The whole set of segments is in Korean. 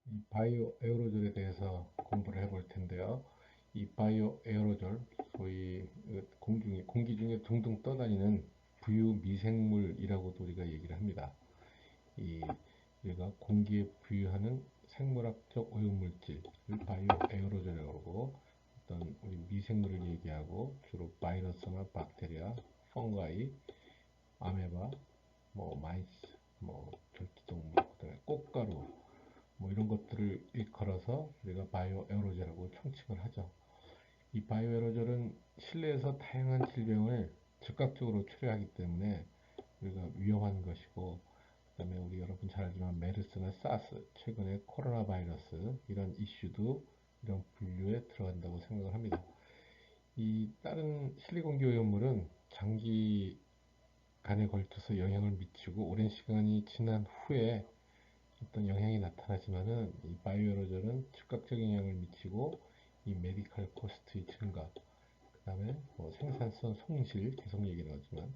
이 바이오 에어로졸에 대해서 공부를 해볼 텐데요. 이 바이오 에어로졸, 소위 공기 중에 둥둥 떠다니는 부유 미생물이라고도 우리가 얘기를 합니다. 이 우리가 공기에 부유하는 생물학적 오염물질을 바이오 에어로졸이라고 하고, 어떤 우리 미생물을 얘기하고, 주로 바이러스나 박테리아, 펑가이, 아메바, 마이스, 절지동물, 그다음에 꽃가루, 이런 것들을 일컬어서 우리가 바이오 에어로졸이라고 총칭을 하죠. 이 바이오 에어로졸은 실내에서 다양한 질병을 즉각적으로 초래하기 때문에 우리가 위험한 것이고, 그다음에 우리 여러분 잘 알지만 메르스나 사스, 최근에 코로나 바이러스, 이런 이슈도 이런 분류에 들어간다고 생각을 합니다. 이 다른 실리공기 오염물은 장기간에 걸쳐서 영향을 미치고 오랜 시간이 지난 후에 어떤 영향이 나타나지만은 이 바이오로졸은 즉각적인 영향을 미치고, 이 메디컬 코스트의 증가, 그 다음에 생산성 손실, 계속 얘기 나오지만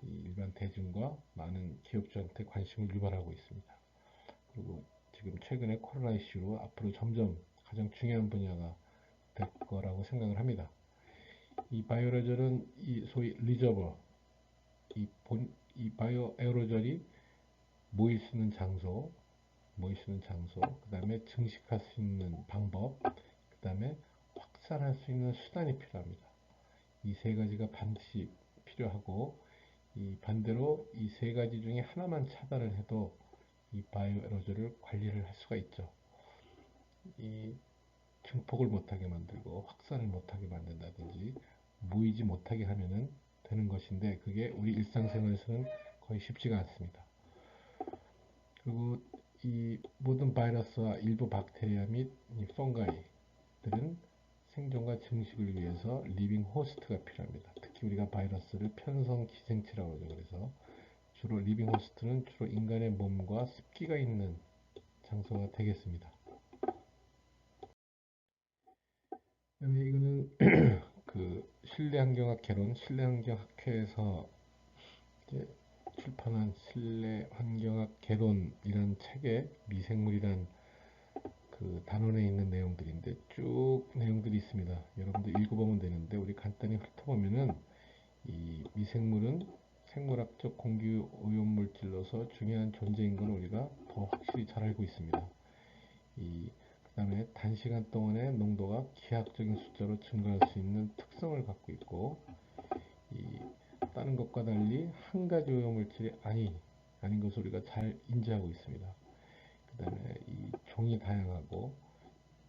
이 일반 대중과 많은 기업주한테 관심을 유발하고 있습니다. 그리고 지금 최근에 코로나 이슈로 앞으로 점점 가장 중요한 분야가 될 거라고 생각을 합니다. 이 바이오로졸은 이 소위 리저버, 이 바이오 에어로졸이 모일 수 있는 장소, 그 다음에 증식할 수 있는 방법, 그 다음에 확산할 수 있는 수단이 필요합니다. 이 세 가지가 반드시 필요하고, 이 반대로 이 세 가지 중에 하나만 차단을 해도 이 바이오 에로졸을 관리를 할 수가 있죠. 이 증폭을 못하게 만들고 확산을 못하게 만든다든지 모이지 못하게 하면은 되는 것인데, 그게 우리 일상생활에서는 거의 쉽지가 않습니다. 그리고 이 모든 바이러스와 일부 박테리아 및 이 펑가이들은 생존과 증식을 위해서 리빙 호스트가 필요합니다. 특히 우리가 바이러스를 편성 기생체라고 하죠. 그래서 주로 리빙 호스트는 주로 인간의 몸과 습기가 있는 장소가 되겠습니다. 그다음에 이거는 그 실내환경학 개론, 실내환경학회에서 이제 출판한 실내환경학 개론이란 책에 미생물이란 그 단원에 있는 내용들인데, 쭉 내용들이 있습니다. 여러분들 읽어보면 되는데, 우리 간단히 훑어보면은 이 미생물은 생물학적 공기 오염물질로서 중요한 존재인 건 우리가 더 확실히 잘 알고 있습니다. 그다음에 단시간 동안의 농도가 기하학적인 숫자로 증가할 수 있는 특성을 갖고 있고, 이 다른 것과 달리 한 가지 오염물질이 아닌 것을 우리가 잘 인지하고 있습니다. 그다음에 이 종이 다양하고,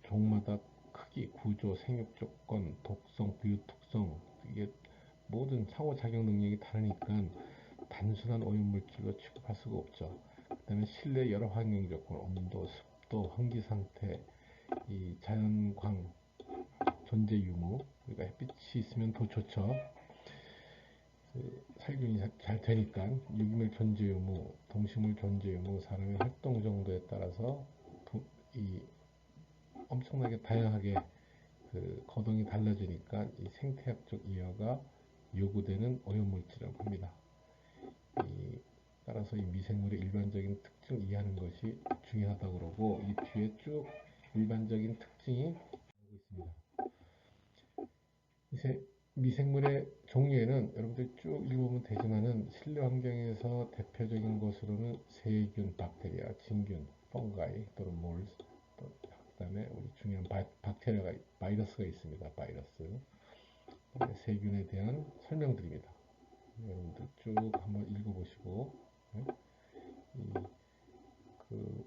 종마다 크기, 구조, 생육 조건, 독성, 부유 특성, 이게 모든 상호작용 능력이 다르니까 단순한 오염물질로 취급할 수가 없죠. 그다음에 실내 여러 환경 조건, 온도, 습도, 환기 상태, 이 자연광 존재 유무, 우리가 햇빛이 있으면 더 좋죠. 그 살균이 잘 되니까 유기물 존재 유무, 동식물 존재 유무, 사람의 활동 정도에 따라서 이 엄청나게 다양하게 그 거동이 달라지니까 이 생태학적 이해가 요구되는 오염물질이라고 합니다. 이 따라서 이 미생물의 일반적인 특징을 이해하는 것이 중요하다고 그러고, 이 뒤에 쭉 일반적인 특징이 나오고 있습니다. 미생물의 종류에는 여러분들 쭉 읽어보면 되지만은, 실내 환경에서 대표적인 것으로는 세균, 박테리아, 진균, 펑가이 또는 몰스, 또 그다음에 우리 중요한 박테리아가 바이러스가 있습니다. 바이러스. 세균에 대한 설명드립니다. 여러분들 쭉 한번 읽어보시고, 네? 이, 그,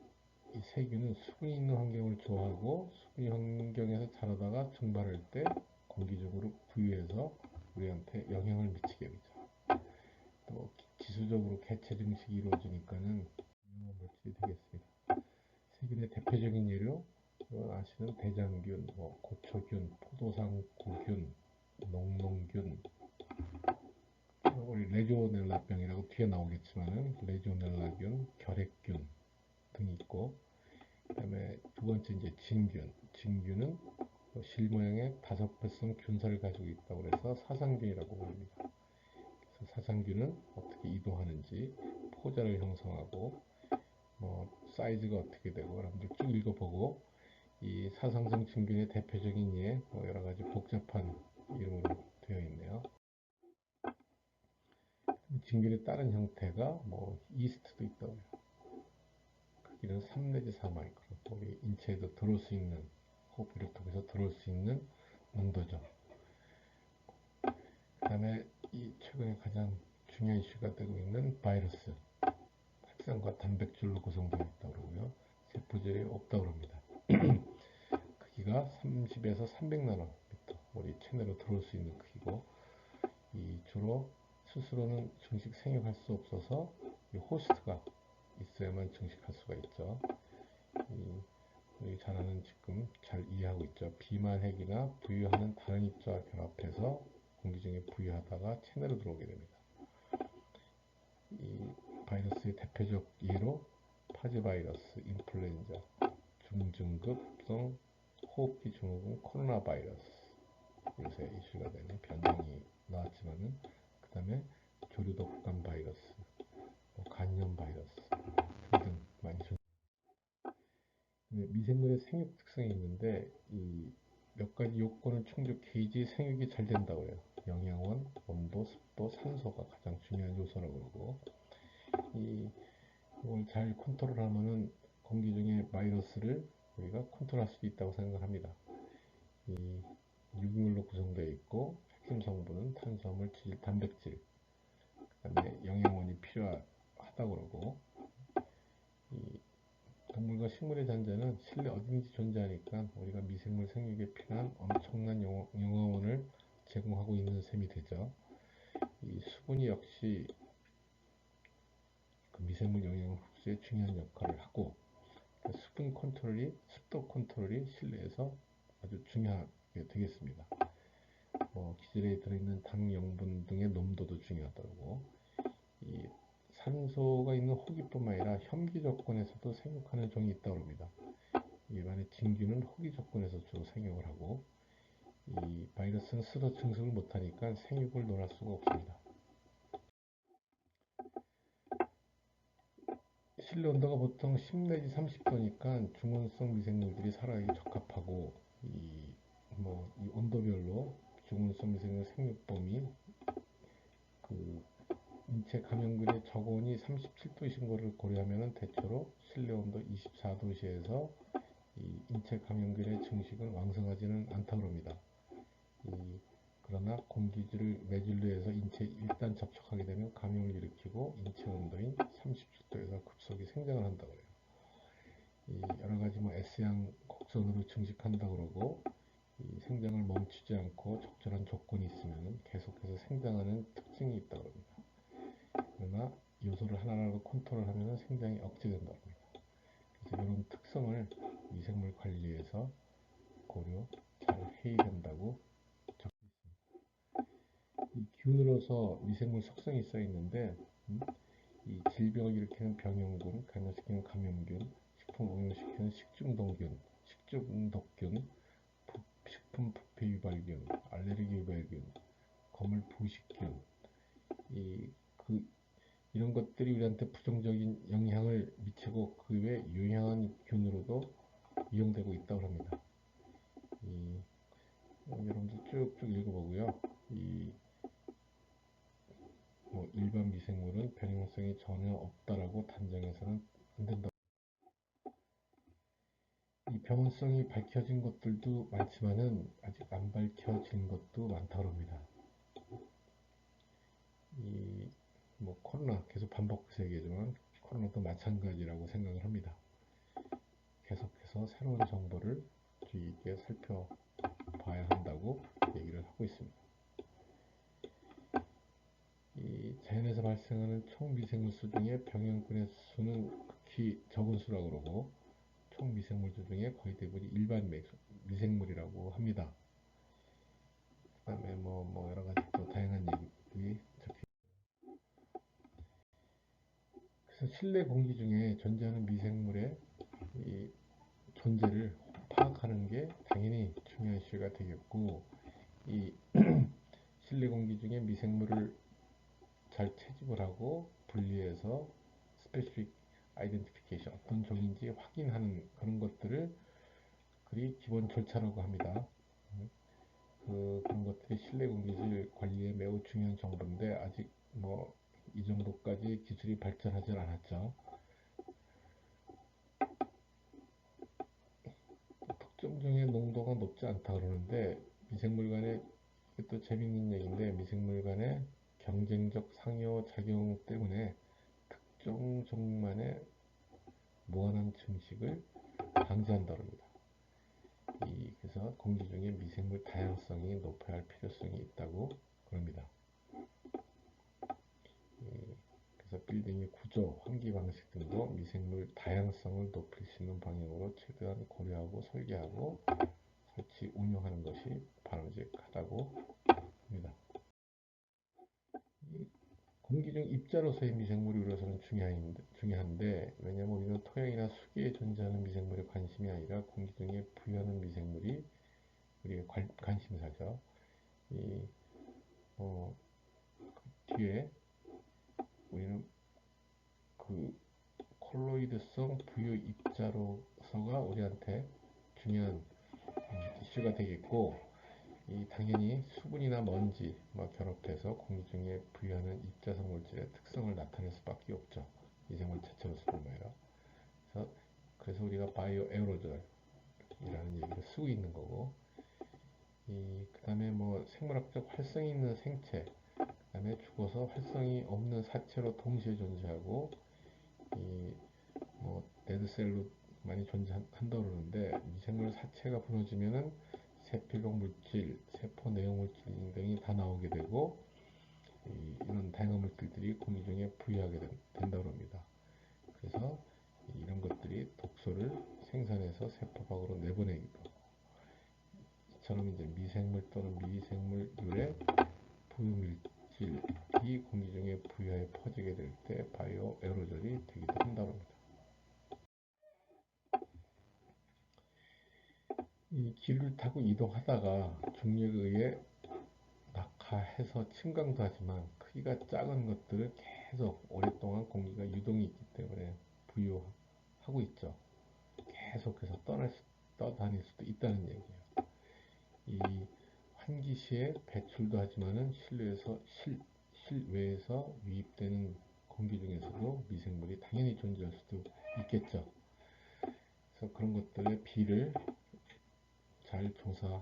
이 세균은 수분이 있는 환경을 좋아하고, 수분이 환경에서 자라다가 증발할 때 공기적으로 부유해서 우리한테 영향을 미치게 되죠. 또 지수적으로 개체 증식이 이루어지니까는 영양 물질이 되겠습니다. 세균의 대표적인 예로 아시는 대장균, 고초균, 포도상구균, 농농균, 우리 레지오넬라병이라고 뒤에 나오겠지만은 레지오넬라균, 결핵균 등이 있고, 그다음에 두 번째 이제 진균. 진균은 실 모양의 다섯 배성 균사를 가지고 있다고 해서 사상균이라고 부릅니다. 그래서 사상균은 어떻게 이동하는지, 포자를 형성하고, 사이즈가 어떻게 되고 여러분들 쭉 읽어보고 이 사상성 진균의 대표적인 예, 뭐 여러 가지 복잡한 이름으로 되어 있네요. 진균의 다른 형태가 뭐 이스트도 있다고요. 크기는 3 내지 4마이크론. 우리 인체에도 들어올 수 있는 호흡기를 통해서 들어올 수 있는 농도죠. 그 다음에 이 최근에 가장 중요한 이슈가 되고 있는 바이러스. 핵산과 단백질로 구성되어 있다고 그러고요. 세포질이 없다고 합니다. 크기가 30에서 300나노미터, 우리 체내로 들어올 수 있는 크기고, 이 주로 스스로는 증식 생육할 수 없어서 이 호스트가 있어야만 증식할 수가 있죠. 우리 잘 아는 지금 잘 이해하고 있죠. 비만핵이나 부유하는 다른 입자와 결합해서 공기 중에 부유하다가 체내로 들어오게 됩니다. 이 바이러스의 대표적 예로 파지바이러스, 인플루엔자, 중증급성 호흡기 증후군 코로나 바이러스, 요새 이슈가 되는 변종이 나왔지만은, 그 다음에 조류독감 바이러스, 뭐 간염 바이러스 등등 많이 미생물의 생육 특성이 있는데 이 몇 가지 요건을 충족해야지 생육이 잘 된다고 해요. 영양원, 온도, 습도, 산소가 가장 중요한 요소라고 그러고, 이걸 잘 컨트롤하면은 공기 중에 바이러스를 우리가 컨트롤할 수 있다고 생각합니다. 이 유기물로 구성되어 있고 핵심 성분은 탄수화물, 지질, 단백질, 그다음에 영양원이 필요하다고 그러고, 이 동물과 식물의 잔재는 실내 어딘지 존재하니까 우리가 미생물 생육에 필요한 엄청난 영양원을 제공하고 있는 셈이 되죠. 이 수분이 역시 그 미생물 영양 흡수에 중요한 역할을 하고, 수분 컨트롤이, 습도 컨트롤이 실내에서 아주 중요하게 되겠습니다. 기질에 들어있는 당 영분 등의 농도도 중요하다고. 이 산소가 있는 호기뿐만 아니라 혐기 조건에서도 생육하는 종이 있다고 합니다. 일반의 진균은 호기 조건에서 주로 생육을 하고, 이 바이러스는 스스로 증식을 못하니까 생육을 논할 수가 없습니다. 실내 온도가 보통 10 내지 30도니까 중온성 미생물들이 살아가기 적합하고, 이 온도별로 중온성 미생물 생육범위, 그 인체 감염균의 저온이 37도이신 것을 고려하면 대체로 실내 온도 24도시에서 이 인체 감염균의 증식은 왕성하지는 않다고 합니다. 그러나 공기질을 매질로해서 인체에 일단 접촉하게 되면 감염을 일으키고 인체 온도인 37도에서 급속히 생장을 한다고 해요. 여러 가지 S양 곡선으로 증식한다고 그러고, 이 생장을 멈추지 않고 적절한 조건이 있으면 계속해서 생장하는 특징이 있다고 합니다. 그러나 요소를 하나라도 컨트롤하면 생장이 억제된다고 합니다. 그래서 이런 특성을 미생물 관리에서 고려 잘 해야 된다고 적혀 있습니다. 이 균으로서 미생물 속성이 써 있는데, 이 질병을 일으키는 병용균, 감염시키는 감염균, 식품 오염시키는 식중독균, 식중독균, 식품 부패 유발균, 알레르기 유발균, 거물 부식균, 이런 것들이 우리한테 부정적인 영향을 미치고 그 외 유해한 균으로도 이용되고 있다고 합니다. 여러분들 쭉쭉 읽어보고요. 일반 미생물은 변형성이 전혀 없다라고 단정해서는 안 된다. 이 병원성이 밝혀진 것들도 많지만은 아직 안 밝혀진 것도 많다고 합니다. 코로나 계속 반복해서 얘기하지만 코로나도 마찬가지라고 생각을 합니다. 계속해서 새로운 정보를 주의 있게 살펴봐야 한다고 얘기를 하고 있습니다. 이 자연에서 발생하는 총 미생물수 중에 병영균의 수는 극히 적은 수라고 그러고, 총 미생물들 중에 거의 대부분이 일반 미생물이라고 합니다. 그 다음에 여러 가지 또 다양한 얘기들이 적혀 있습니다. 그래서 실내 공기 중에 존재하는 미생물의 이 존재를 파악하는 게 당연히 중요한 이슈가 되겠고, 이 실내 공기 중에 미생물을 잘 채집을 하고 분리해서 스페시픽 아이덴티피케이션, 어떤 종인지 하는 그런 것들을 그리 기본 절차라고 합니다. 그런 것들이 실내 공기질 관리에 매우 중요한 정보인데 아직 뭐 이 정도까지 기술이 발전하지 않았죠. 특정 종의 농도가 높지 않다 그러는데 미생물 간의 또 재밌는 얘기인데 미생물 간의 경쟁적 상호작용 때문에 특정 종만의 무한한 증식을 방지한다고 합니다. 그래서 공기 중에 미생물 다양성이 높아야 할 필요성이 있다고 그럽니다. 그래서 빌딩의 구조, 환기 방식 등도 미생물 다양성을 높일 수 있는 방향으로 최대한 고려하고 설계하고 설치 운영하는 것이 바람직하다고 합니다. 공기 중 입자로서의 미생물이 우리로서는 중요한데 왜냐하면 우리는 토양이나 수기에 존재하는 미생물에 관심이 아니라 공기 중에 부유하는 미생물이 우리의 관심사죠. 이 뒤에 우리는 그 콜로이드성 부유 입자로서가 우리한테 중요한 이슈가 되겠고 당연히 수분이나 먼지 결합해서 공기 중에 부여하는 입자성 물질의 특성을 나타낼 수밖에 없죠. 미생물 자체로서 말이에요. 그래서 우리가 바이오 에어로졸이라는 얘기를 쓰고 있는 거고 그 다음에 생물학적 활성이 있는 생체 그 다음에 죽어서 활성이 없는 사체로 동시에 존재하고 데드셀로 많이 존재한다고 그러는데 미생물 사체가 부러지면은 세피록 물질, 세포 내용 물질 등이 다 나오게 되고 이런 다양한 물질들이 공기 중에 부유하게 된다고 합니다. 그래서 이런 것들이 독소를 생산해서 세포 밖으로 내보내기도 이처럼 이제 미생물 또는 미생물률의 부유물질이 공기 중에 부유하게 퍼지게 될 때 바이오 에어로졸이 되기도 한다고 합니다. 이 길을 타고 이동하다가 중력에 의해 낙하해서 침강도 하지만 크기가 작은 것들을 계속 오랫동안 공기가 유동이 있기 때문에 부유하고 있죠. 계속해서 떠다닐 수도 있다는 얘기예요. 이 환기시에 배출도 하지만은 실외에서 유입되는 공기 중에서도 미생물이 당연히 존재할 수도 있겠죠. 그래서 그런 것들의 비를 잘 조사해야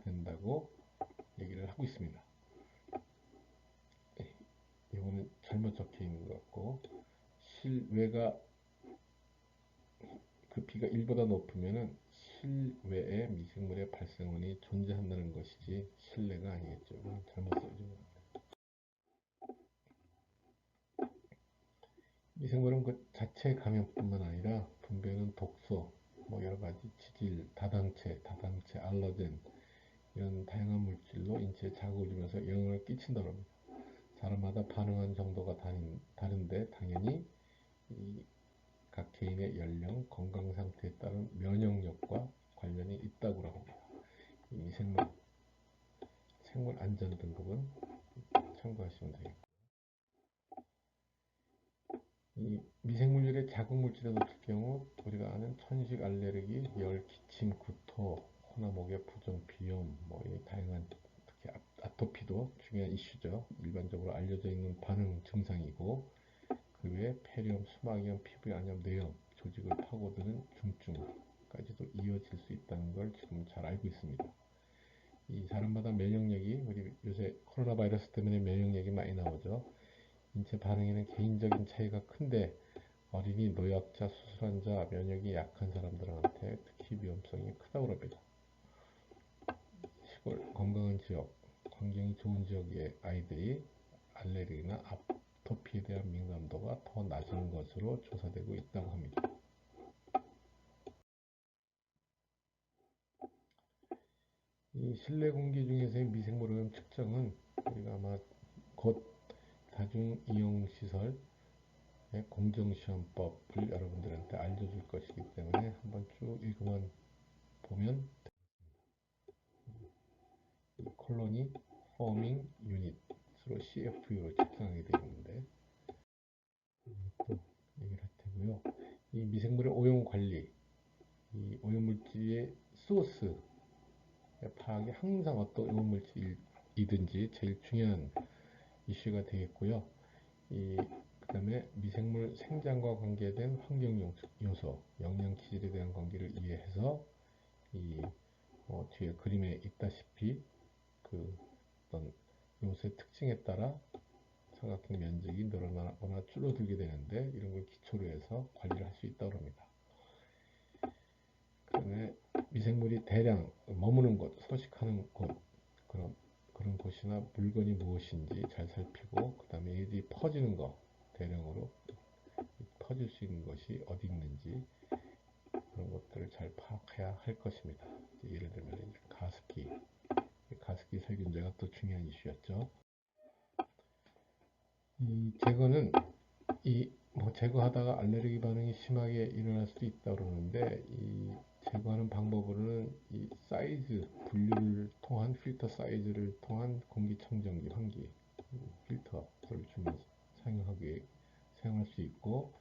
된다고 얘기를 하고 있습니다. 이거는 잘못 적혀 있는 것 같고 실외가 그 비가 1보다 높으면은 실외에 미생물의 발생원이 존재한다는 것이지 실내가 아니겠죠. 이건 잘못 써진 겁니다. 미생물은 그 자체 감염뿐만 아니라 분비하는 독소, 여러 가지 지질, 다당체, 알러젠 이런 다양한 물질로 인체에 자극을 주면서 영향을 끼친다고 합니다. 사람마다 반응하는 정도가 다른데 당연히 각 개인의 연령, 건강 상태에 따른 면역력과 관련이 있다고 합니다. 이 생물 안전 등급은 참고하시면 되겠고 이 미생물들의 자극물질에 놓칠 경우 우리가 아는 천식 알레르기, 열, 기침, 구토, 코나 목의 부종, 비염, 이 다양한 특히 아토피도 중요한 이슈죠. 일반적으로 알려져 있는 반응 증상이고 그 외에 폐렴, 수막염, 피부양염, 뇌염, 조직을 파고드는 중증까지도 이어질 수 있다는 걸 지금 잘 알고 있습니다. 이 사람마다 면역력이 우리 요새 코로나 바이러스 때문에 면역력이 많이 나오죠. 인체 반응에는 개인적인 차이가 큰데 어린이, 노약자, 수술환자, 면역이 약한 사람들한테 특히 위험성이 크다고 합니다. 시골 건강한 지역, 환경이 좋은 지역의 아이들이 알레르기나 아토피에 대한 민감도가 더 낮은 것으로 조사되고 있다고 합니다. 이 실내 공기 중에서의 미생물 오염 측정은 우리가 아마 곧 다중이용시설의 공정시험법을 여러분들한테 알려줄 것이기 때문에 한번 쭉 읽어만 보면 콜로니 포밍 유닛으로 CFU로 측정하게 되어 있는데 또 얘기를 할 테고요. 이 미생물의 오염 관리, 이 오염물질의 소스 파악이 항상 어떤 오염물질이든지 제일 중요한 이슈가 되겠고요. 그다음에 미생물 생장과 관계된 환경 요소, 영양 기질에 대한 관계를 이해해서 뒤에 그림에 있다시피 그 어떤 요소의 특징에 따라 삼각형 면적이 늘어나거나 줄어들게 되는데 이런 걸 기초로 해서 관리를 할 수 있다고 합니다. 그다음에 미생물이 대량 머무는 곳, 서식하는 곳, 그런 곳이나 물건이 무엇인지 잘 살피고 그다음에 얘들이 퍼지는 거, 대량으로 퍼질 수 있는 것이 어디 있는지 그런 것들을 잘 파악해야 할 것입니다. 예를 들면 가습기 살균제가 또 중요한 이슈였죠. 이 제거는 제거하다가 알레르기 반응이 심하게 일어날 수도 있다 그러는데 이 제거하는 방법으로는 이 사이즈 분류를 통한 필터 사이즈를 통한 공기청정기 환기 필터를 주면서 사용할 수 있고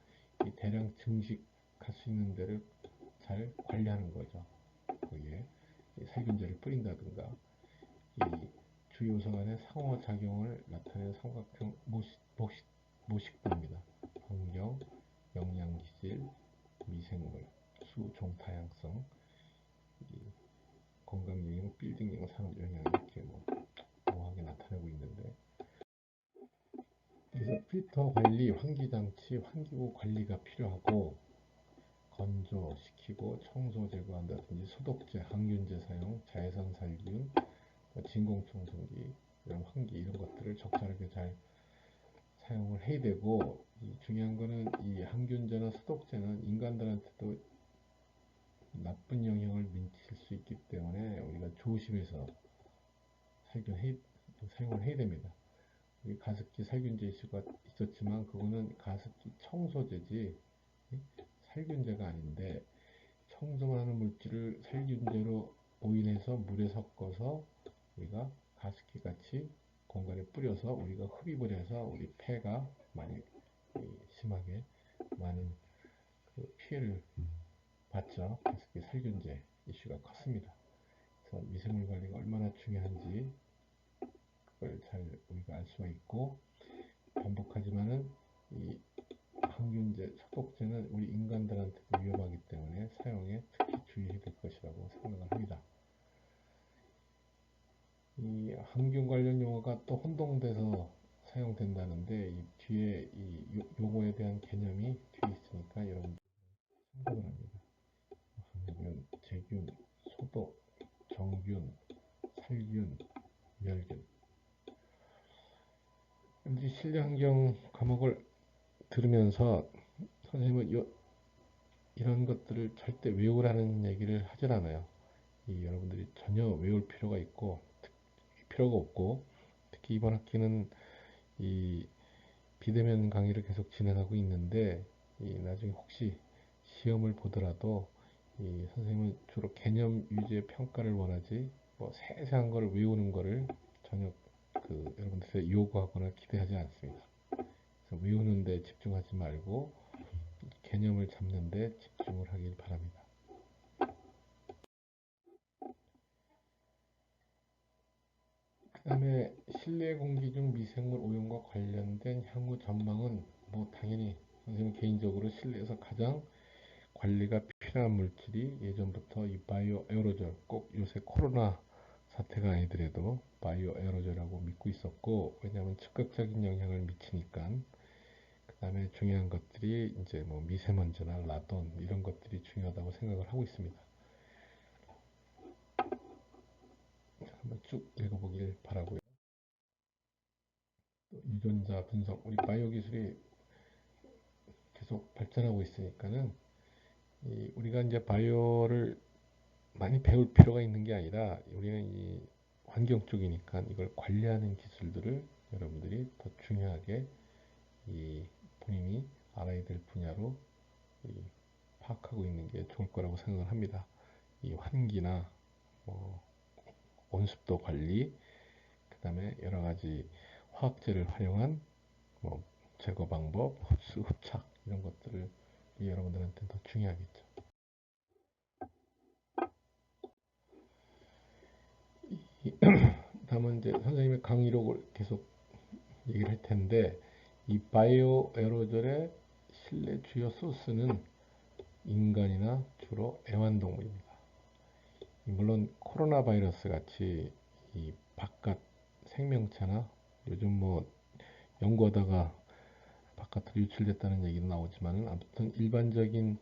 이 대량 증식할 수 있는 데를 잘 관리하는 거죠. 거기에 살균제를 뿌린다든가 이 주요소 간의 상호작용을 나타내는 삼각형 모식도입니다. 환경, 영양기질, 미생물, 수, 종, 다양성, 건강영양, 빌딩영, 산업영양 이렇게 모호하게 나타내고 있는데 그래서 필터 관리, 환기장치, 환기구 관리가 필요하고 건조시키고 청소 제거한다든지 소독제, 항균제 사용, 자외선 살균, 진공청소기, 이런 환기 이런 것들을 적절하게 잘 사용을 해야 되고 중요한 거는 이 항균제나 소독제는 인간들한테도 나쁜 영향을 미칠 수 있기 때문에 우리가 조심해서 사용을 해야 됩니다. 우리 가습기 살균제 이슈가 있었지만 그거는 가습기 청소제지 살균제가 아닌데 청소만 하는 물질을 살균제로 오인해서 물에 섞어서 우리가 가습기 같이 공간에 뿌려서 우리가 흡입을 해서 우리 폐가 많이 심하게 많은 그 피해를 봤죠. 가습기 살균제 이슈가 컸습니다. 그래서 미생물 관리가 얼마나 중요한지 그걸 잘 우리가 알 수가 있고 반복하지만은 이 항균제, 소독제는 우리 인간들한테도 위험하기 때문에 사용에 특히 주의해야 될 것이라고 생각을 합니다. 이 항균 관련 용어가 또 혼동돼서 사용된다는데 이 뒤에 이 용어에 대한 개념이 뒤에 있으니까 여러분 참고를 합니다. 항균, 제균, 소독, 정균, 살균, 멸균. 우리 실내환경 과목을 들으면서 선생님은 이런 것들을 절대 외우라는 얘기를 하질 않아요. 여러분들이 전혀 외울 필요가 없고 특히 이번 학기는 이 비대면 강의를 계속 진행하고 있는데 나중에 혹시 시험을 보더라도 선생님은 주로 개념 위주의 평가를 원하지 뭐 세세한 거를 외우는 거를 전혀 여러분들한테 요구하거나 기대하지 않습니다. 그래서 외우는 데 집중하지 말고 개념을 잡는 데 집중을 하길 바랍니다. 그 다음에 실내 공기 중 미생물 오염과 관련된 향후 전망은 당연히 선생님 개인적으로 실내에서 가장 관리가 필요한 물질이 예전부터 이 바이오 에어로졸, 꼭 요새 코로나 사태가 아니더라도 바이오 에어로졸이라고 믿고 있었고 왜냐하면 즉각적인 영향을 미치니까. 그 다음에 중요한 것들이 이제 미세먼지나 라돈 이런 것들이 중요하다고 생각을 하고 있습니다. 한번 쭉 읽어보길 바라고요. 유전자 분석, 우리 바이오 기술이 계속 발전하고 있으니까는 우리가 이제 바이오를 많이 배울 필요가 있는 게 아니라 우리는 이 환경 쪽이니까 이걸 관리하는 기술들을 여러분들이 더 중요하게 본인이 알아야 될 분야로 파악하고 있는 게 좋을 거라고 생각을 합니다. 이 환기나 뭐 온습도 관리, 그 다음에 여러 가지 화학제를 활용한 제거 방법, 흡수, 흡착 이런 것들을 여러분들한테 더 중요하겠죠. 다음은 이제 선생님의 강의록을 계속 얘기를 할 텐데, 이 바이오 에어로졸의 실내 주요 소스는 인간이나 주로 애완동물입니다. 물론 코로나 바이러스 같이 이 바깥 생명체나 요즘 뭐 연구하다가 바깥으로 유출됐다는 얘기도 나오지만, 아무튼 일반적인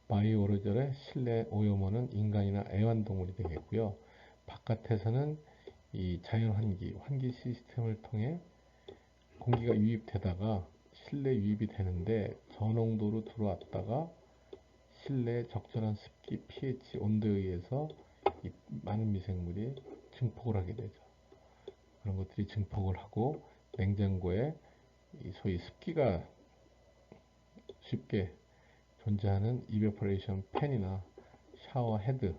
바이오로졸의 실내 오염원은 인간이나 애완동물이 되겠고요. 바깥에서는 이 자연 환기 시스템을 통해 공기가 유입되다가 실내 유입이 되는데, 저농도로 들어왔다가 실내 적절한 습기, pH, 온도에 의해서 이 많은 미생물이 증폭을 하게 되죠. 그런 것들이 증폭을 하고 냉장고에 이 소위 습기가 쉽게 존재하는 이베퍼레이션 팬이나 샤워 헤드,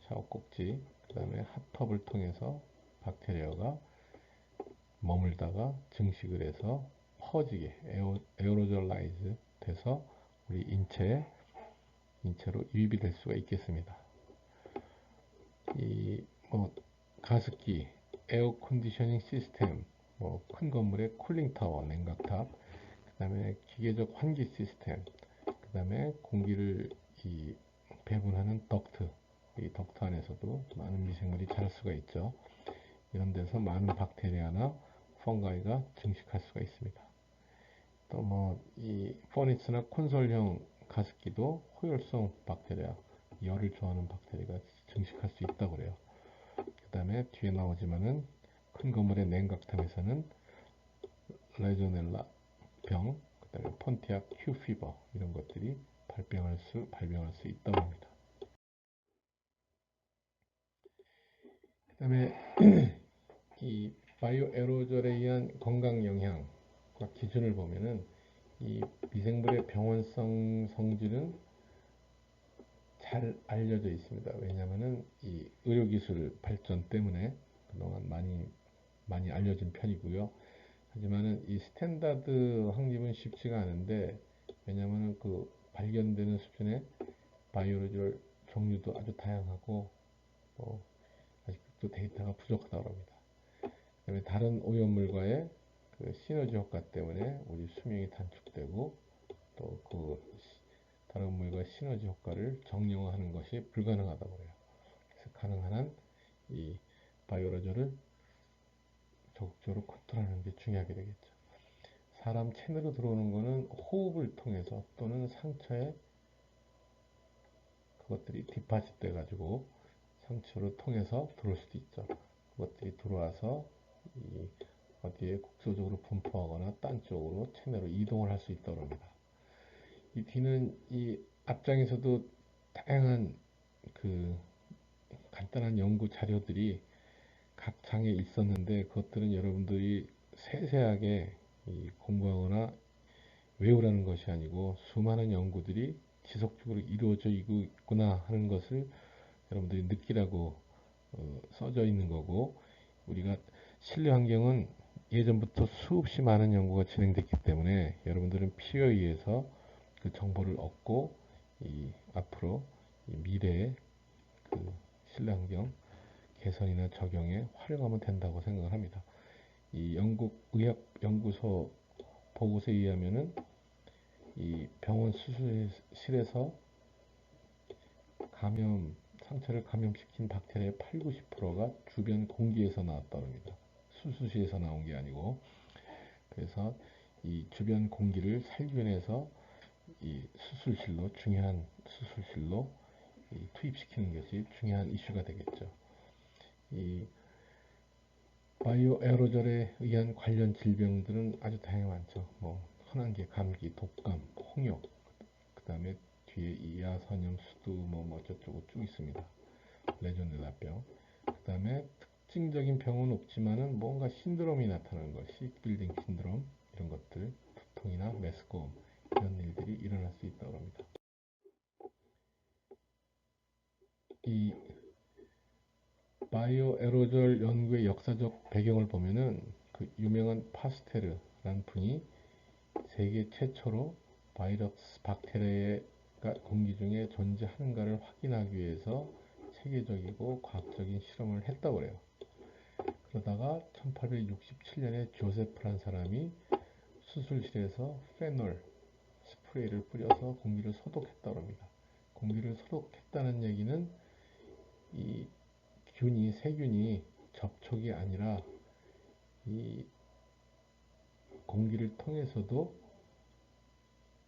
샤워 꼭지, 그 다음에 핫텁을 통해서 박테리아가 머물다가 증식을 해서 퍼지게 에어로졸라이즈 돼서 우리 인체로 유입이 될 수가 있겠습니다. 이 뭐 가습기, 에어 컨디셔닝 시스템, 뭐 큰 건물의 쿨링 타워, 냉각탑, 그다음에 기계적 환기 시스템, 그다음에 공기를 이 배분하는 덕트, 이 덕트 안에서도 많은 미생물이 자랄 수가 있죠. 이런 데서 많은 박테리아나 펑가이가 증식할 수가 있습니다. 또 뭐 이 퍼니스나 콘솔형 가습기도 호열성 박테리아, 열을 좋아하는 박테리아가 증식할 수 있다고 그래요. 그 다음에 뒤에 나오지만은 큰 건물의 냉각탑에서는 레조넬라 병, 그 다음에 폰티악 큐피버 이런 것들이 발병할 수 있다고 합니다. 그 다음에 이 바이오 에로졸에 의한 건강 영향과 기준을 보면은, 이 미생물의 병원성 성질은 잘 알려져 있습니다. 왜냐하면은 이 의료기술 발전 때문에 그동안 많이 알려진 편이고요. 하지만은 이 스탠다드 확립은 쉽지가 않은데, 왜냐하면은 그 발견되는 수준의 바이오로졸 종류도 아주 다양하고, 아직도 데이터가 부족하다고 합니다. 그다음에 다른 오염물과의 그 시너지 효과 때문에 우리 수명이 단축되고, 또 그 다른 물과 시너지 효과를 정량화하는 것이 불가능하다고 해요. 그래서 가능한 한 이 바이오로졸을 적극적으로 컨트롤하는 게 중요하게 되겠죠. 사람 체내로 들어오는 것은 호흡을 통해서 또는 상처에 그것들이 디파짓 돼 가지고 상처를 통해서 들어올 수도 있죠. 그것들이 들어와서 이 어디에 국소적으로 분포하거나 딴 쪽으로 체내로 이동을 할 수 있다고 합니다. 이 뒤는 이 앞장에서도 다양한 그 간단한 연구 자료들이 각 장에 있었는데, 그것들은 여러분들이 세세하게 공부하거나 외우라는 것이 아니고, 수많은 연구들이 지속적으로 이루어져 있구나 하는 것을 여러분들이 느끼라고 써져 있는 거고, 우리가 실내 환경은 예전부터 수없이 많은 연구가 진행됐기 때문에 여러분들은 필요에 의해서 그 정보를 얻고 앞으로 미래의 그 실내 환경 개선이나 적용에 활용하면 된다고 생각을 합니다. 이 영국 의학연구소 보고서에 의하면은 이 병원 수술실에서 상처를 감염시킨 박테리아의 8, 90%가 주변 공기에서 나왔다고 합니다. 수술실에서 나온 게 아니고. 그래서 이 주변 공기를 살균해서 이 중요한 수술실로 투입시키는 것이 중요한 이슈가 되겠죠. 이 바이오 에어로졸에 의한 관련 질병들은 아주 다양히 많죠. 뭐 흔한 게 감기, 독감, 홍역, 그 다음에 뒤에 이하선염, 수두, 뭐 어쩌고 쭉 있습니다. 레조넬라병. 그 다음에 특징적인 병은 없지만은 뭔가 신드롬이 나타나는 것, 시크빌딩 신드롬 이런 것들, 두통이나 메스꺼움 이런 일들이 일어날 수 있다고 합니다. 이 바이오 에어로졸 연구의 역사적 배경을 보면은, 그 유명한 파스테르라는 분이 세계 최초로 바이러스 박테리아가 공기 중에 존재하는가를 확인하기 위해서 체계적이고 과학적인 실험을 했다고 그래요. 그러다가 1867년에 조세프란 사람이 수술실에서 페놀 스프레이를 뿌려서 공기를 소독했다고 합니다. 공기를 소독했다는 얘기는 이 세균이 접촉이 아니라 이 공기를 통해서도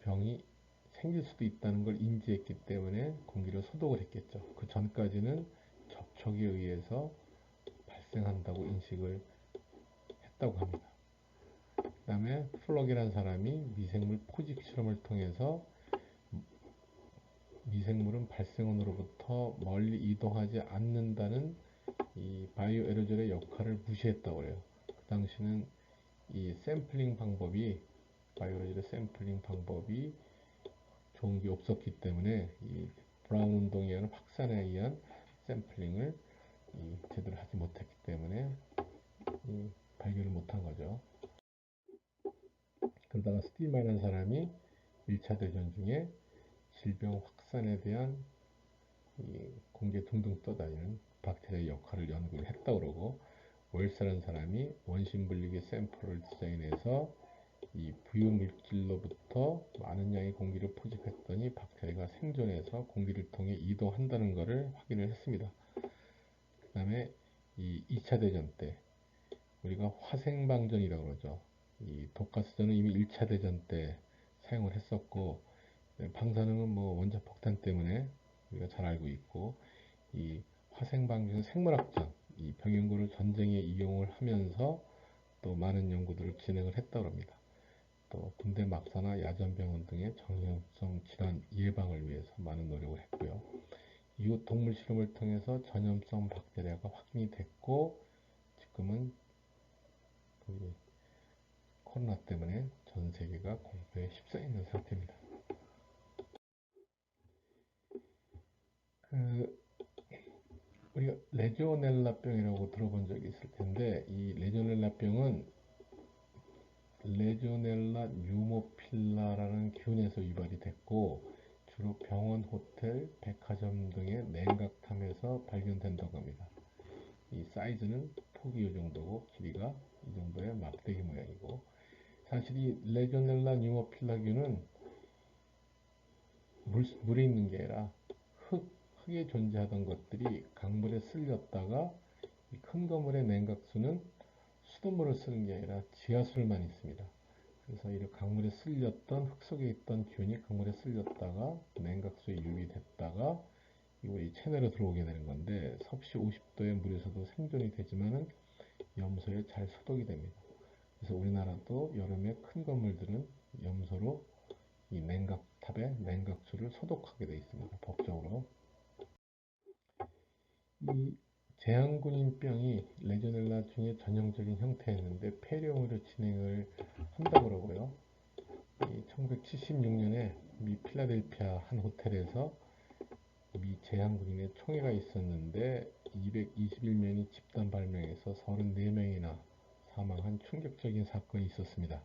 병이 생길 수도 있다는 걸 인지했기 때문에 공기를 소독을 했겠죠. 그 전까지는 접촉에 의해서 발생한다고 인식을 했다고 합니다. 그 다음에 플럭이라는 사람이 미생물 포집 실험을 통해서 미생물은 발생원으로부터 멀리 이동하지 않는다는 이 바이오 에어로졸의 역할을 무시했다고 해요. 그 당시는 이 샘플링 방법이 바이오 에어로졸의 샘플링 방법이 좋은 게 없었기 때문에 이 브라운 운동에 의한 확산에 의한 샘플링을 제대로 하지 못했기 때문에 발견을 못한 거죠. 그러다가 스틸만이라는 사람이 1차 대전 중에 질병 확산에 대한 공기에 둥둥 떠다니는 박테리아의 역할을 연구를 했다고 그러고, 웰스라는 사람이 원심 분리기 샘플을 디자인해서 이 부유 물질로부터 많은 양의 공기를 포집했더니 박테리아가 생존해서 공기를 통해 이동한다는 것을 확인을 했습니다. 그 다음에 이 2차 대전 때 우리가 화생방전이라고 그러죠. 이 독가스전은 이미 1차 대전 때 사용을 했었고, 방사능은 뭐 원자 폭탄 때문에 우리가 잘 알고 있고, 이 화생방전 생물학적 이 병연구를 전쟁에 이용을 하면서 또 많은 연구들을 진행을 했다고 합니다. 또 군대 막사나 야전병원 등의 전염성 질환 예방을 위해서 많은 노력을 했고요. 이후 동물 실험을 통해서 전염성 박테리아가 확인이 됐고, 지금은 코로나 때문에 전 세계가 공포에 휩싸여 있는 상태입니다. 우리가 레지오넬라병이라고 들어본 적이 있을 텐데, 이 레지오넬라병은 레지오넬라 뉴모필라라는 균에서 유발이 됐고, 주로 병원, 호텔, 백화점 등의 냉각탕에서 발견된다고 합니다. 이 사이즈는 폭이 이 정도고 길이가 이 정도의 막대기 모양이고, 사실 이 레지오넬라 뉴모필라균은 물에 있는 게 아니라 흙에 존재하던 것들이 강물에 쓸렸다가 이 큰 건물의 냉각수는 수돗물을 쓰는 게 아니라 지하수만 있습니다. 그래서 이 강물에 쓸렸던 흙 속에 있던 균이 강물에 쓸렸다가 냉각수에 유입됐다가 이 체내로 들어오게 되는 건데, 섭씨 50도의 물에서도 생존이 되지만은 염소에 잘 소독이 됩니다. 그래서 우리나라도 여름에 큰 건물들은 염소로 이 냉각탑에 냉각수를 소독하게 되어 있습니다. 법적으로. 이 제한군인병이 레지오넬라 중에 전형적인 형태였는데 폐렴으로 진행을 한다고 그러고요. 1976년에 미 필라델피아 한 호텔에서 미 제한군인의 총회가 있었는데 221명이 집단 발명해서 34명이나 사망한 충격적인 사건이 있었습니다.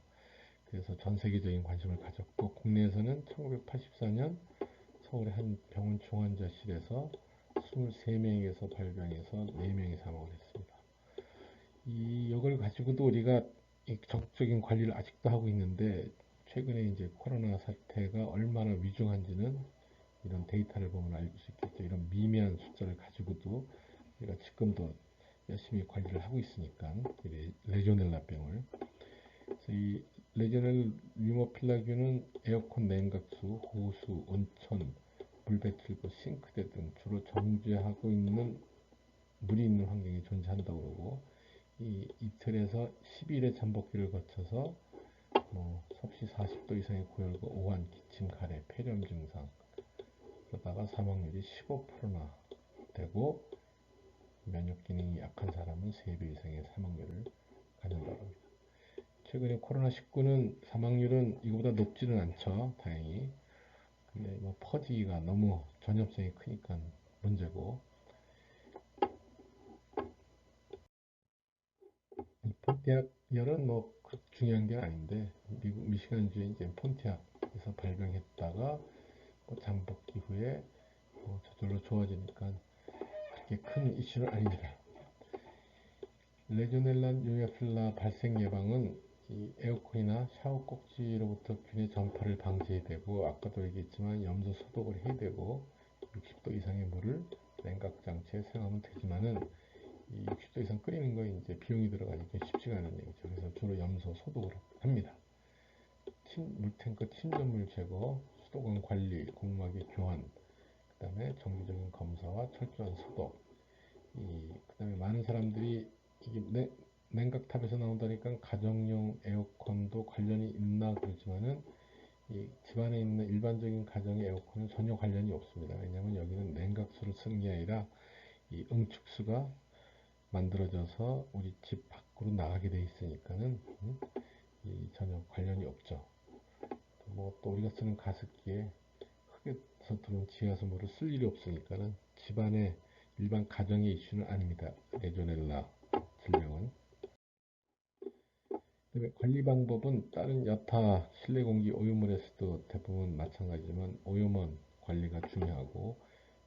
그래서 전 세계적인 관심을 가졌고, 국내에서는 1984년 서울의 한 병원 중환자실에서 23명에서 발병해서 4명이 사망을 했습니다. 이걸 가지고도 우리가 적극적인 관리를 아직도 하고 있는데, 최근에 이제 코로나 사태가 얼마나 위중한지는 이런 데이터를 보면 알 수 있겠죠. 이런 미미한 숫자를 가지고도 우리가 지금도 열심히 관리를 하고 있으니까, 레지오넬라병을. 그래서 이 레지오넬 류모필라균은 에어컨 냉각수, 호수, 온천, 물배출구, 싱크대 등 주로 정제하고 있는 물이 있는 환경에 존재한다고 그러고, 이 이틀에서 10일의 잠복기를 거쳐서 섭씨 40도 이상의 고열과 오한, 기침, 가래, 폐렴 증상, 그러다가 사망률이 15%나 되고, 면역 기능이 약한 사람은 3배 이상의 사망률을 갖는다고 합니다. 최근에 코로나19는 사망률은 이거보다 높지는 않죠, 다행히. 근데 퍼지기가 너무 전염성이 크니까 문제고, 폰티악 열은 중요한 게 아닌데, 미국 미시간주에 이제 폰티악 에서 발병했다가 뭐 잠복기 후에 저절로 좋아지니까 그렇게 큰 이슈는 아닙니다. 레지오넬라 뉴에플라 발생 예방은 이 에어컨이나 샤워 꼭지로부터 균의 전파를 방지해야 되고, 아까도 얘기했지만 염소 소독을 해야 되고, 60도 이상의 물을 냉각 장치에 사용하면 되지만은 이 60도 이상 끓이는 거 이제 비용이 들어가니까 쉽지가 않은 얘기죠. 그래서 주로 염소 소독을 합니다. 물탱크 침전물 제거, 수도관 관리, 공막의 교환, 그 다음에 정기적인 검사와 철저한 소독. 그 다음에 많은 사람들이 이게 냉각탑에서 나온다니까 가정용 에어컨도 관련이 있나 그러지만은 이 집안에 있는 일반적인 가정의 에어컨은 전혀 관련이 없습니다. 왜냐하면 여기는 냉각수를 쓰는 게 아니라 이 응축수가 만들어져서 우리 집 밖으로 나가게 돼 있으니까는 전혀 관련이 없죠. 뭐 또 우리가 쓰는 가습기에 흙에서 들어온 지하수 물을 쓸 일이 없으니까는 집안의 일반 가정의 이슈는 아닙니다. 레조넬라 질병은. 관리 방법은 다른 여타 실내 공기 오염물에서도 대부분 마찬가지지만 오염원 관리가 중요하고,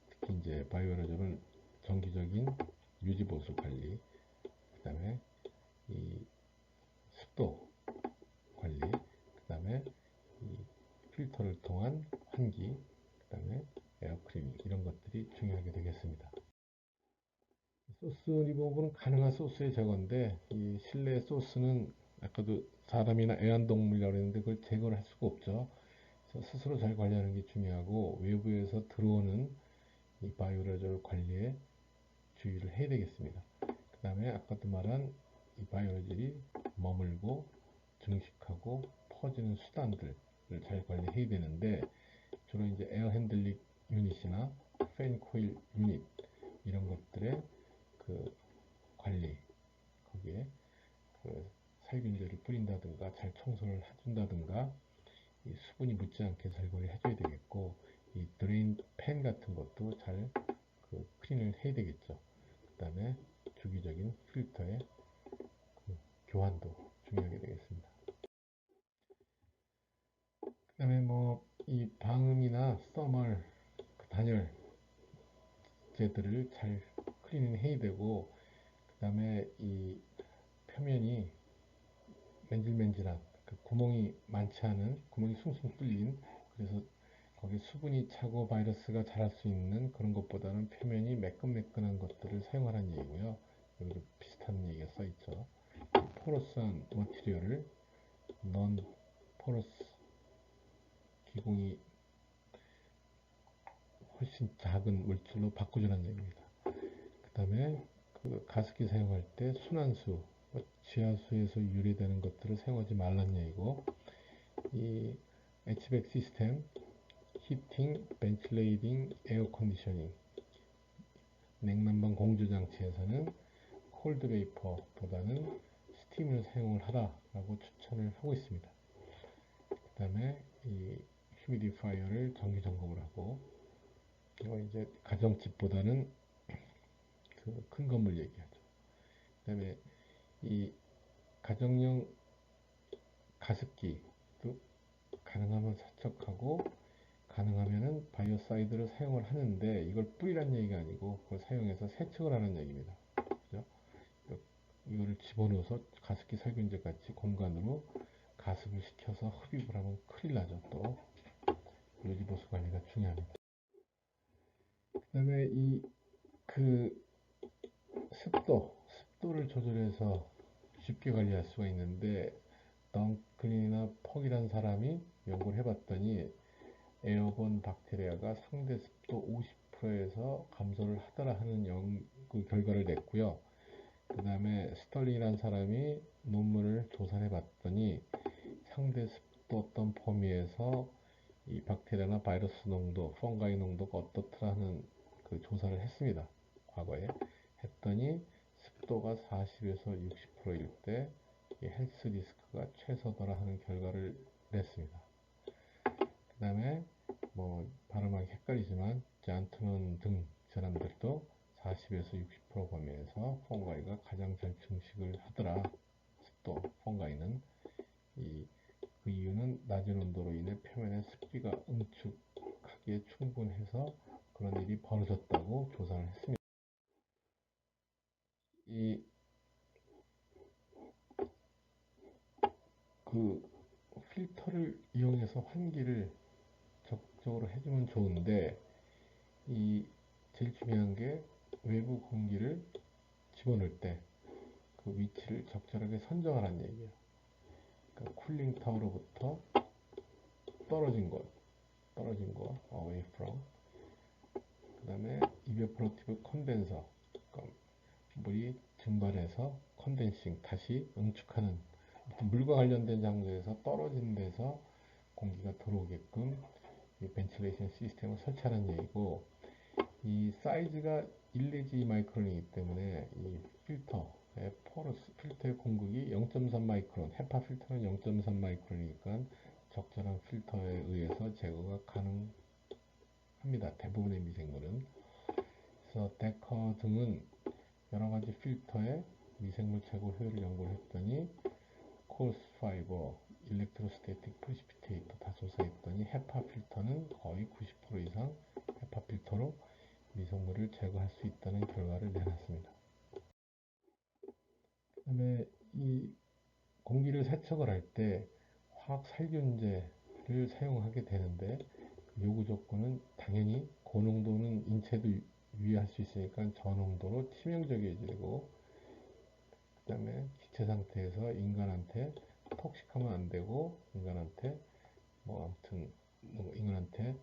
특히 이제 바이오로졸은 정기적인 유지 보수 관리, 그 다음에 이 습도 관리, 그 다음에 이 필터를 통한 환기, 그 다음에 에어크리밍, 이런 것들이 중요하게 되겠습니다. 소스 리모브는 가능한 소스의 제거인데, 이 실내 소스는 아까도 사람이나 애완동물이라고 했는데 그걸 제거를 할 수가 없죠. 그래서 스스로 잘 관리하는 게 중요하고, 외부에서 들어오는 이 바이오로졸 관리에 주의를 해야 되겠습니다. 그 다음에 아까도 말한 이 바이오로졸이 머물고 증식하고 퍼지는 수단들을 잘 관리해야 되는데, 주로 이제 에어 핸들링 유닛이나 팬 코일 유닛, 이런 것들의 그 관리, 거기에 그 살균제를 뿌린다든가 잘 청소를 해준다든가, 이 수분이 묻지 않게 잘 관리해줘야 되겠고, 이 드레인 팬 같은 것도 잘 클린을 해야 되겠죠. 그 다음에 주기적인 필터의 교환도 중요하게 되겠습니다. 그 다음에 뭐 이 방음이나 써멀, 단열 제들을 잘 클리닝 해야 되고, 그 다음에 이 표면이 맨질맨질한, 구멍이 많지 않은, 구멍이 숭숭 뚫린, 그래서 거기 수분이 차고 바이러스가 자랄 수 있는 그런 것보다는 표면이 매끈매끈한 것들을 사용하라는 얘기고요. 여기도 비슷한 얘기가 써 있죠. 포러스한 머티리얼을 넌 포러스, 기공이 훨씬 작은 물질로 바꿔주라는 얘기입니다. 그 다음에 가습기 사용할 때 순환수, 지하수에서 유래되는 것들을 사용하지 말라는 얘기고, 이 HVAC 시스템, 히팅, 벤틸레이팅, 에어 컨디셔닝, 냉난방 공조 장치에서는 콜드 베이퍼보다는 스팀을 사용을 하라라고 추천을 하고 있습니다. 그 다음에 이 휴미디파이어를 정기 점검을 하고, 이거 이제 가정집보다는 큰 건물 얘기하죠. 그 다음에 이 가정용 가습기도 가능하면 세척하고, 가능하면은 바이오사이드를 사용을 하는데, 이걸 뿌리란 얘기가 아니고 그걸 사용해서 세척을 하는 얘기입니다. 그죠? 이거를 집어넣어서 가습기 살균제 같이 공간으로 가습을 시켜서 흡입을 하면 큰일 나죠. 또 유지보수 관리가 중요합니다. 그 다음에 습도를 조절해서 쉽게 관리할 수가 있는데, 덩클이나 퍽이란 사람이 연구를 해봤더니 에어본 박테리아가 상대 습도 50%에서 감소를 하더라 하는 연구 결과를 냈고요. 그 다음에 스털링이라는 사람이 논문을 조사해 봤더니 상대 습도 어떤 범위에서 이 박테리아나 바이러스 농도, 펑가이 농도가 어떻더라 하는 조사를 했습니다. 과거에 했더니 습도가 40에서 60%일 때 헬스 리스크가 최소더라 하는 결과를 냈습니다. 그 다음에 뭐 발음하기 헷갈리지만 잔트논 등 사람들도 40에서 60% 범위에서 펑가이가 가장 잘 증식을 하더라. 습도 펑가이는 이 그 이유는 낮은 온도로 인해 표면의 습기가 응축하기에 충분해서 그런 일이 벌어졌다고 조사를 했습니다. 이 그 필터를 이용해서 환기를 적극적으로 해주면 좋은데, 이 제일 중요한 게 외부 공기를 집어넣을 때 그 위치를 적절하게 선정하라는 얘기예요. 그러니까 쿨링 타워로부터 떨어진 것, away from. 그 다음에 evaporative condenser, 그러니까 물이 증발해서 컨덴싱, 다시 응축하는, 물과 관련된 장소에서 떨어진 데서 공기가 들어오게끔 이 벤틸레이션 시스템을 설치하는 얘기고, 이 사이즈가 1 내지 2 마이크론이기 때문에 이 필터의 필터의 공급이 0.3 마이크론, 헤파 필터는 0.3 마이크론이니까 적절한 필터에 의해서 제거가 가능합니다. 대부분의 미생물은. 그래서 데커 등은 여러 가지 필터의 미생물 제거 효율을 연구를 했더니 코스 파이버, 일렉트로스태틱 프리시피테이터 다 조사했더니 헤파 필터는 거의 90% 이상 헤파 필터로 미생물을 제거할 수 있다는 결과를 내놨습니다. 그다음에 이 공기를 세척을 할 때 화학 살균제를 사용하게 되는데, 그 요구 조건은 당연히 고농도는 인체도 유의할 수 있으니까 저농도로 치명적이어야 되고, 그 다음에 기체 상태에서 인간한테 톡식하면 안 되고, 인간한테 뭐 아무튼 뭐 인간한테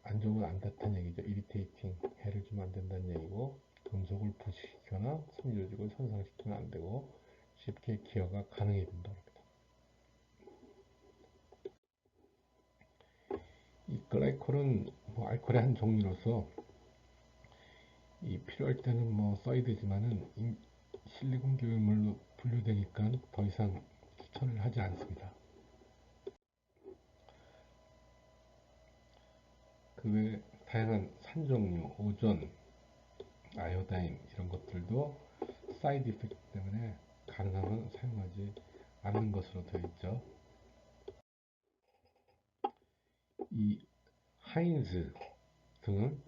안 좋으면 안 닿다는 얘기죠. 이리테이팅, 해를 주면 안 된다는 얘기고, 금속을 부식시키거나 섬유조직을 손상시키면 안 되고 쉽게 기여가 가능해야 된다고 합니다. 이 글라이콜은 뭐 알코올의 한 종류로서 이 필요할 때는 뭐 써야 되지만은 실리콘 계열물로 분류되니까 더 이상 추천을 하지 않습니다. 그 외에 다양한 산 종류, 오존, 아이오다인 이런 것들도 사이드 이펙트 때문에 가능하면 사용하지 않는 것으로 되어 있죠. 이 하인즈 등은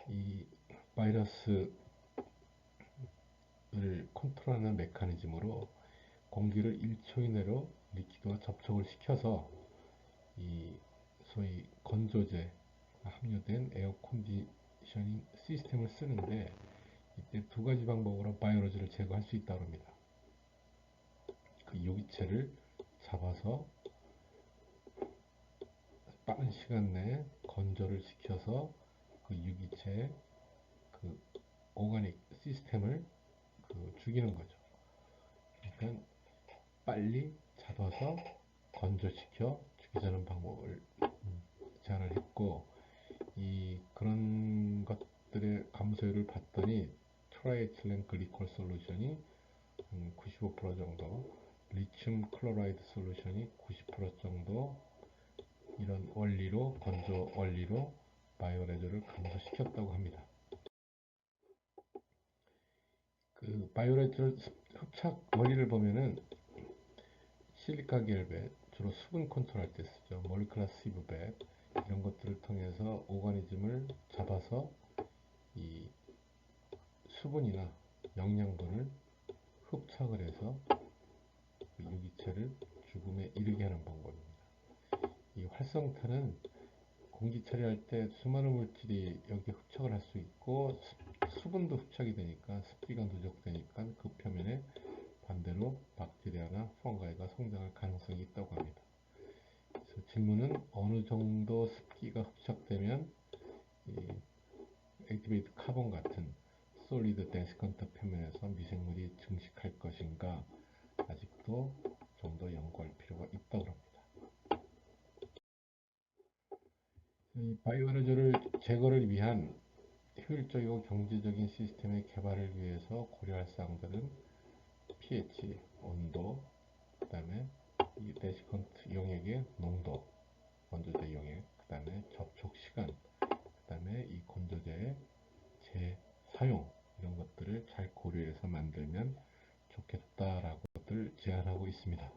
이 바이러스를 컨트롤하는 메커니즘으로 공기를 1초 이내로 리퀴드와 접촉을 시켜서 이 소위 건조제 함유된 에어 컨디셔닝 시스템을 쓰는데, 이때 두 가지 방법으로 바이오로즈를 제거할 수 있다고 합니다. 그 유기체를 잡아서 빠른 시간 내에 건조를 시켜서 그 유기체의 그 오가닉 시스템을 죽이는 거죠. 그러니까 빨리 잡아서 건조시켜 죽이자는 방법을 제안을 했고, 이 그런 것들의 감소율을 봤더니 트라이에틸렌 글리콜 솔루션이 95% 정도, 리튬 클로라이드 솔루션이 90% 정도, 이런 원리로, 건조 원리로 바이오레저를 감소시켰다고 합니다. 그 바이오레저 흡착 원리를 보면은 실리카 계열배, 주로 수분 컨트롤할 때 쓰죠. 몰리큘러 시브 배, 이런 것들을 통해서 오가니즘을 잡아서 이 수분이나 영양분을 흡착을 해서 그 유기체를 죽음에 이르게 하는 방법입니다. 이 활성탄은 공기 처리할 때 수많은 물질이 여기 흡착을 할 수 있고, 수분도 흡착이 되니까 습기가 누적되니까 그 표면에 반대로 박테리아나 펑가이가 성장할 가능성이 있다고 합니다. 그래서 질문은 어느 정도 습기가 흡착되면 이 액티베이트 카본 같은 솔리드 데스컨트 표면에서 미생물이 증식할 것인가, 아직도 좀 더 연구할 필요가 있다고 합니다. 이 바이오레저를 제거를 위한 효율적이고 경제적인 시스템의 개발을 위해서 고려할 사항들은 pH, 온도, 그 다음에 이 데시컨트 용액의 농도, 건조제 용액, 그 다음에 접촉 시간, 그 다음에 이 건조제의 재사용, 이런 것들을 잘 고려해서 만들면 좋겠다라고 제안하고 있습니다.